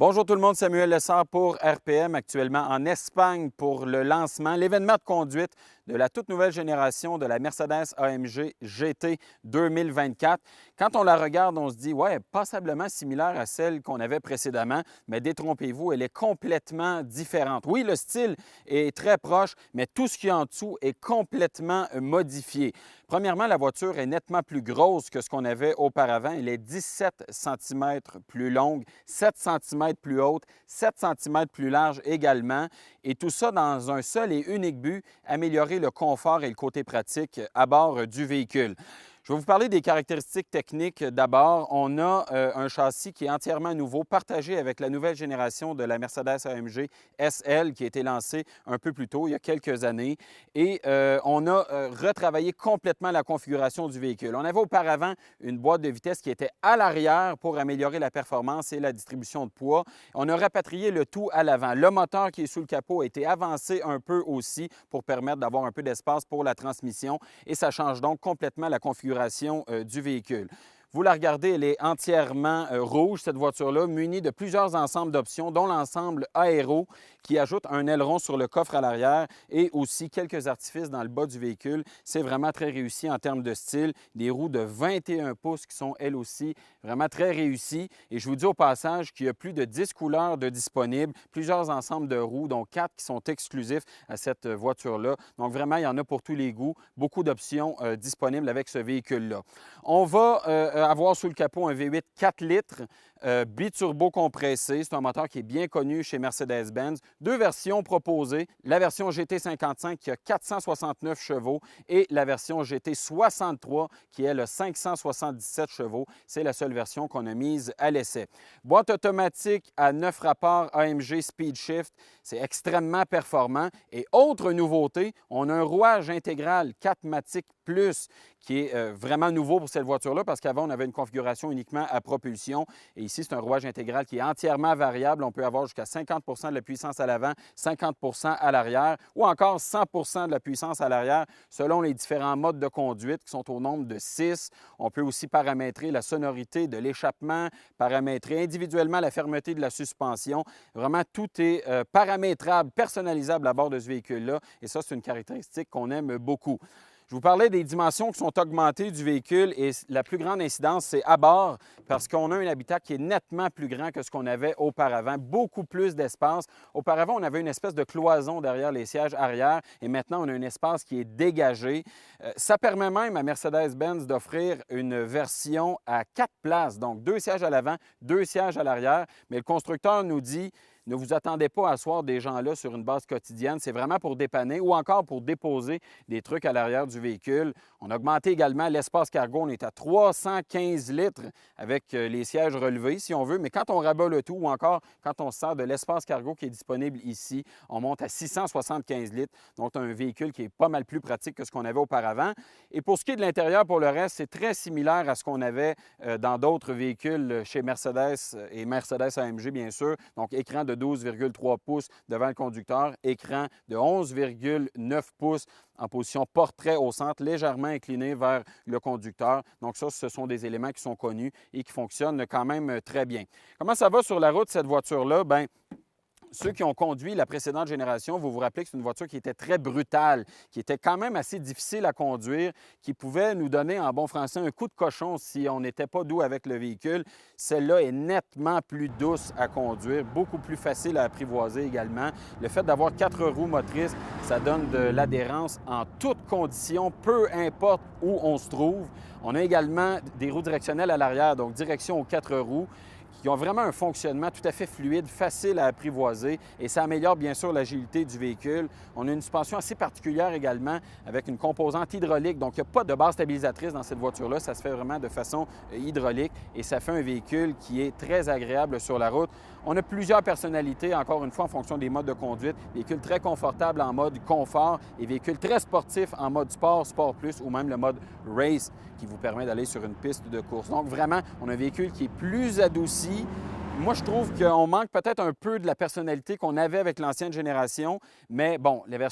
Bonjour tout le monde, Samuel Lessard pour RPM, actuellement en Espagne pour le lancement, l'événement de conduite de la toute nouvelle génération de la Mercedes-AMG GT 2024. Quand on la regarde, on se dit, ouais, passablement similaire à celle qu'on avait précédemment, mais détrompez-vous, elle est complètement différente. Oui, le style est très proche, mais tout ce qu'il y a en dessous est complètement modifié. Premièrement, la voiture est nettement plus grosse que ce qu'on avait auparavant. Elle est 17 cm plus longue, 7 cm plus haute, 7 cm plus large également. Et tout ça dans un seul et unique but, améliorer le confort et le côté pratique à bord du véhicule. Je vais vous parler des caractéristiques techniques. D'abord, on a un châssis qui est entièrement nouveau, partagé avec la nouvelle génération de la Mercedes-AMG SL qui a été lancée un peu plus tôt, il y a quelques années. Et on a retravaillé complètement la configuration du véhicule. On avait auparavant une boîte de vitesse qui était à l'arrière pour améliorer la performance et la distribution de poids. On a rapatrié le tout à l'avant. Le moteur qui est sous le capot a été avancé un peu aussi pour permettre d'avoir un peu d'espace pour la transmission et ça change donc complètement la configuration du véhicule. Vous la regardez, elle est entièrement rouge, cette voiture-là, munie de plusieurs ensembles d'options, dont l'ensemble aéro qui ajoute un aileron sur le coffre à l'arrière et aussi quelques artifices dans le bas du véhicule. C'est vraiment très réussi en termes de style. Des roues de 21 pouces qui sont, elles aussi, vraiment très réussies. Et je vous dis au passage qu'il y a plus de 10 couleurs de disponibles, plusieurs ensembles de roues, dont 4 qui sont exclusifs à cette voiture-là. Donc vraiment, il y en a pour tous les goûts. Beaucoup d'options disponibles avec ce véhicule-là. On va avoir sous le capot un V8 4 litres, biturbo compressé. C'est un moteur qui est bien connu chez Mercedes-Benz. Deux versions proposées, la version GT55 qui a 469 chevaux et la version GT63 qui est le 577 chevaux. C'est la seule version qu'on a mise à l'essai. Boîte automatique à 9 rapports AMG Speed Shift, c'est extrêmement performant. Et autre nouveauté, on a un rouage intégral 4MATIC Plus qui est vraiment nouveau pour cette voiture-là parce qu'avant, on avait une configuration uniquement à propulsion. Et ici, c'est un rouage intégral qui est entièrement variable. On peut avoir jusqu'à 50 de la puissance à l'avant, 50 à l'arrière ou encore 100 de la puissance à l'arrière selon les différents modes de conduite qui sont au nombre de 6. On peut aussi paramétrer la sonorité de l'échappement, paramétrer individuellement la fermeté de la suspension. Vraiment, tout est paramétrable, personnalisable à bord de ce véhicule-là. Et ça, c'est une caractéristique qu'on aime beaucoup. Je vous parlais des dimensions qui sont augmentées du véhicule et la plus grande incidence, c'est à bord parce qu'on a un habitat qui est nettement plus grand que ce qu'on avait auparavant, beaucoup plus d'espace. Auparavant, on avait une espèce de cloison derrière les sièges arrière et maintenant, on a un espace qui est dégagé. Ça permet même à Mercedes-Benz d'offrir une version à 4 places, donc 2 sièges à l'avant, 2 sièges à l'arrière, mais le constructeur nous dit ne vous attendez pas à asseoir des gens là sur une base quotidienne. C'est vraiment pour dépanner ou encore pour déposer des trucs à l'arrière du véhicule. On a augmenté également l'espace cargo. On est à 315 litres avec les sièges relevés, si on veut. Mais quand on rabat le tout ou encore quand on se sert de l'espace cargo qui est disponible ici, on monte à 675 litres. Donc, un véhicule qui est pas mal plus pratique que ce qu'on avait auparavant. Et pour ce qui est de l'intérieur, pour le reste, c'est très similaire à ce qu'on avait dans d'autres véhicules chez Mercedes et Mercedes-AMG, bien sûr. Donc, écran de 12,3 pouces devant le conducteur, écran de 11,9 pouces en position portrait au centre, légèrement incliné vers le conducteur. Donc ça, ce sont des éléments qui sont connus et qui fonctionnent quand même très bien. Comment ça va sur la route, cette voiture-là? Bien, ceux qui ont conduit la précédente génération, vous vous rappelez que c'est une voiture qui était très brutale, qui était quand même assez difficile à conduire, qui pouvait nous donner, en bon français, un coup de cochon si on n'était pas doux avec le véhicule. Celle-là est nettement plus douce à conduire, beaucoup plus facile à apprivoiser également. Le fait d'avoir 4 roues motrices, ça donne de l'adhérence en toutes conditions, peu importe où on se trouve. On a également des roues directionnelles à l'arrière, donc direction aux 4 roues, qui ont vraiment un fonctionnement tout à fait fluide, facile à apprivoiser et ça améliore bien sûr l'agilité du véhicule. On a une suspension assez particulière également avec une composante hydraulique, donc il n'y a pas de barre stabilisatrice dans cette voiture-là, ça se fait vraiment de façon hydraulique et ça fait un véhicule qui est très agréable sur la route. On a plusieurs personnalités, encore une fois, en fonction des modes de conduite. Véhicule très confortable en mode confort et véhicule très sportif en mode sport, sport plus ou même le mode race qui vous permet d'aller sur une piste de course. Donc vraiment, on a un véhicule qui est plus adouci. Moi, je trouve qu'on manque peut-être un peu de la personnalité qu'on avait avec l'ancienne génération, mais bon, les versions